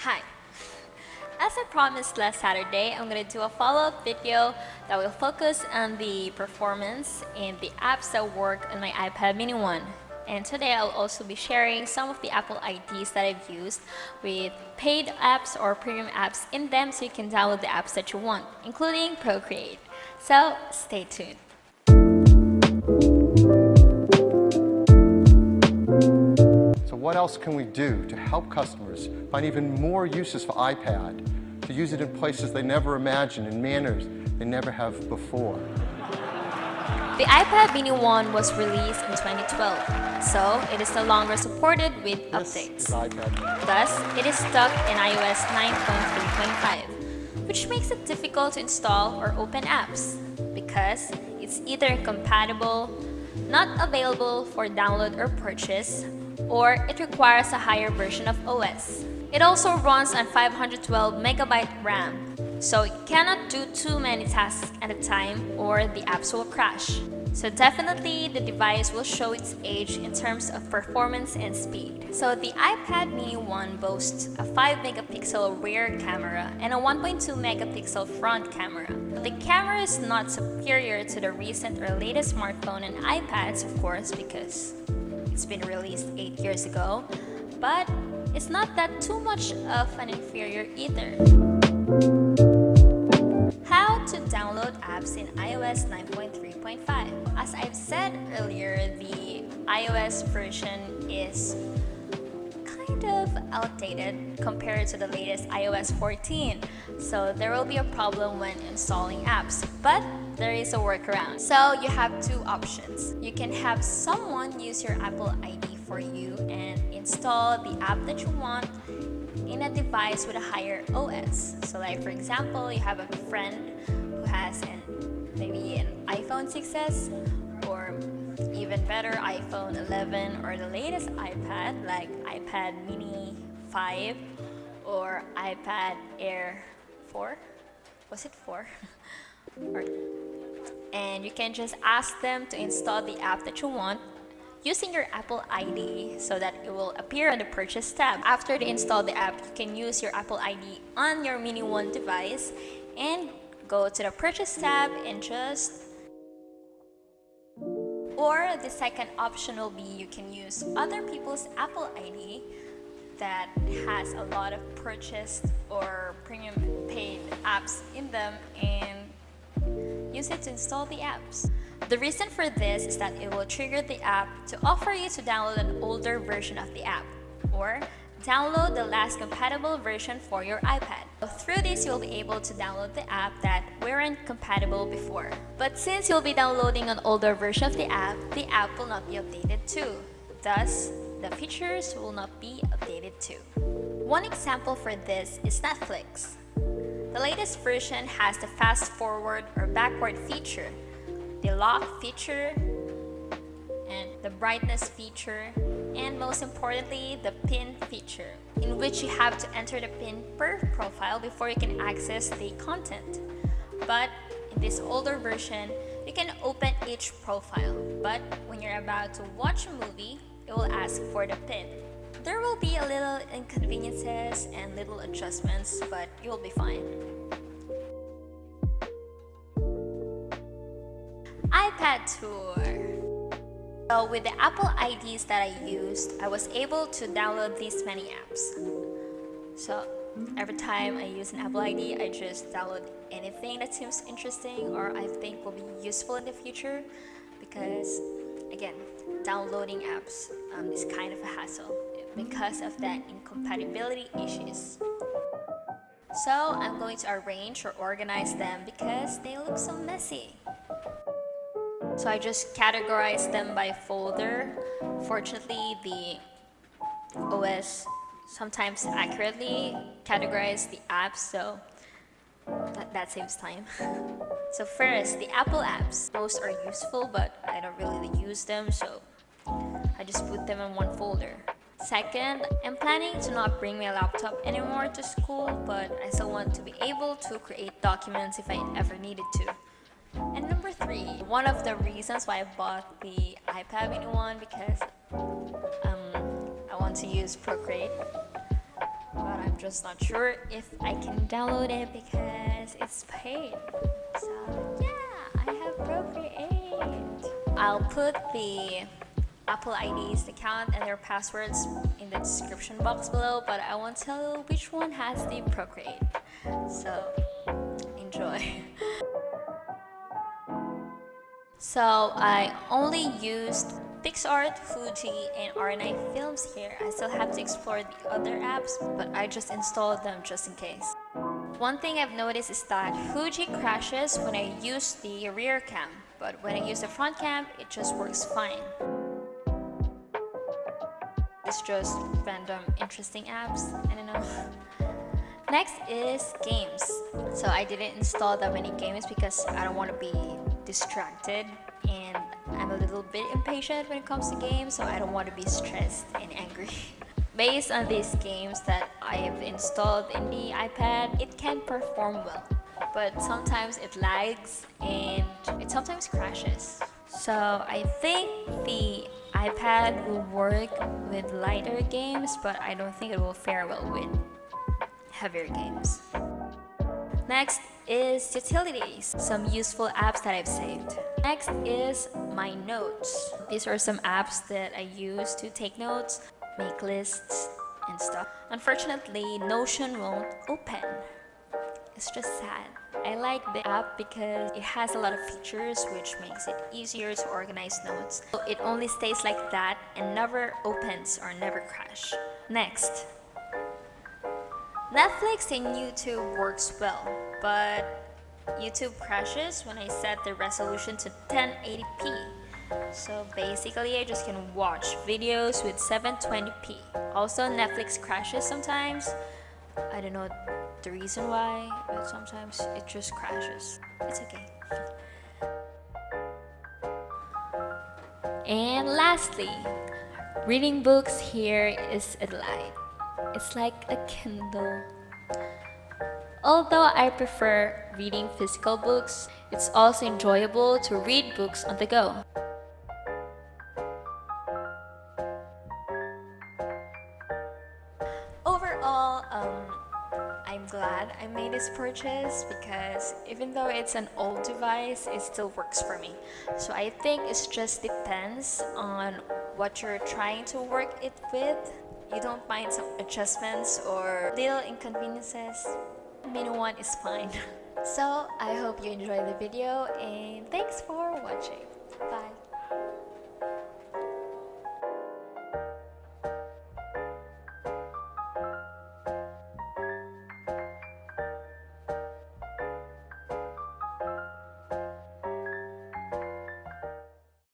Hi! As I promised last Saturday, I'm going to do a follow-up video that will focus on the performance and the apps that work on my iPad mini 1. And today I'll also be sharing some of the Apple IDs that I've used with paid apps or premium apps in them so you can download the apps that you want, including Procreate. So stay tuned. So what else can we do to help customers find even more uses for iPad, to use it in places they never imagined, in manners they never have before? The iPad mini 1 was released in 2012, so it is no longer supported with updates. Thus, it is stuck in iOS 9.3.5, which makes it difficult to install or open apps because it's either incompatible, not available for download or purchase, or it requires a higher version of OS. It also runs on 512 megabyte RAM, so it cannot do too many tasks at a time or the apps will crash. So definitely the device will show its age in terms of performance and speed. So the iPad mini 1 boasts a 5 megapixel rear camera and a 1.2 megapixel front camera. The camera is not superior to the recent or latest smartphone and iPads, of course, because it's been released 8 years ago, but it's not that too much of an inferior either. How to download apps in iOS 9.3.5. As I've said earlier, the iOS version is kind of outdated compared to the latest iOS 14. So there will be a problem when installing apps, but there is a workaround. So you have two options. You can have someone use your Apple ID for you and install the app that you want in a device with a higher OS. So like for example, you have a friend who has maybe an iPhone 6s or even better iPhone 11 or the latest iPad like iPad mini 5 or iPad Air 4. Was it 4? And you can just ask them to install the app that you want using your Apple ID so that it will appear on the purchase tab. After they install the app, you can use your Apple ID on your mini 1 device and go to the purchase tab and or the second option will be you can use other people's Apple ID that has a lot of purchased or premium paid apps in them and use it to install the apps. The reason for this is that it will trigger the app to offer you to download an older version of the app or download the last compatible version for your iPad. So through this, you'll be able to download the app that weren't compatible before. But since you'll be downloading an older version of the app will not be updated too. Thus, the features will not be updated too. One example for this is Netflix. The latest version has the fast forward or backward feature, the lock feature, and the brightness feature, and most importantly, the pin feature, in which you have to enter the pin per profile before you can access the content. But in this older version, you can open each profile, but when you're about to watch a movie, it will ask for the pin. There will be a little inconveniences and little adjustments, but you'll be fine. iPad Tour. So with the Apple IDs that I used, I was able to download these many apps. So every time I use an Apple ID, I just download anything that seems interesting or I think will be useful in the future because, again, downloading apps is kind of a hassle because of that incompatibility issues. So I'm going to arrange or organize them because they look so messy. So I just categorize them by folder. Fortunately, the OS sometimes accurately categorize the apps, so that saves time. So first, the Apple apps. Most are useful, but I don't really use them, so I just put them in one folder. Second, I'm planning to not bring my laptop anymore to school, but I still want to be able to create documents if I ever needed to. And number 3, one of the reasons why I bought the iPad mini 1 because I want to use Procreate, but I'm just not sure if I can download it because it's paid. So yeah, I have Procreate. I'll put the Apple IDs account and their passwords in the description box below, but I won't tell you which one has the Procreate. So enjoy. So I only used PixArt, Fuji, and R9 Films here. I still have to explore the other apps, but I just installed them just in case. One thing I've noticed is that Fuji crashes when I use the rear cam, but when I use the front cam, it just works fine. It's just random interesting apps, I don't know. Next is games. So I didn't install that many games because I don't want to be distracted, and I'm a little bit impatient when it comes to games, so I don't want to be stressed and angry. Based on these games that I have installed in the iPad, it can perform well, but sometimes it lags and it sometimes crashes. So I think the iPad will work with lighter games, but I don't think it will fare well with heavier games. Next is utilities, some useful apps that I've saved. Next is my notes. These are some apps that I use to take notes, make lists, and stuff. Unfortunately, Notion won't open. It's just sad. I like the app because it has a lot of features which makes it easier to organize notes. So it only stays like that and never opens or never crash. Next, Netflix and YouTube works well, but YouTube crashes when I set the resolution to 1080p. So basically I just can watch videos with 720p. Also Netflix crashes sometimes. I don't know the reason why, but sometimes it just crashes. It's okay. And lastly, reading books here is a delight. It's like a Kindle. Although I prefer reading physical books, it's also enjoyable to read books on the go. Overall, I'm glad I made this purchase because even though it's an old device, it still works for me. So I think it just depends on what you're trying to work it with. You don't mind some adjustments or little inconveniences, mini one is fine. So I hope you enjoyed the video and thanks for watching. Bye.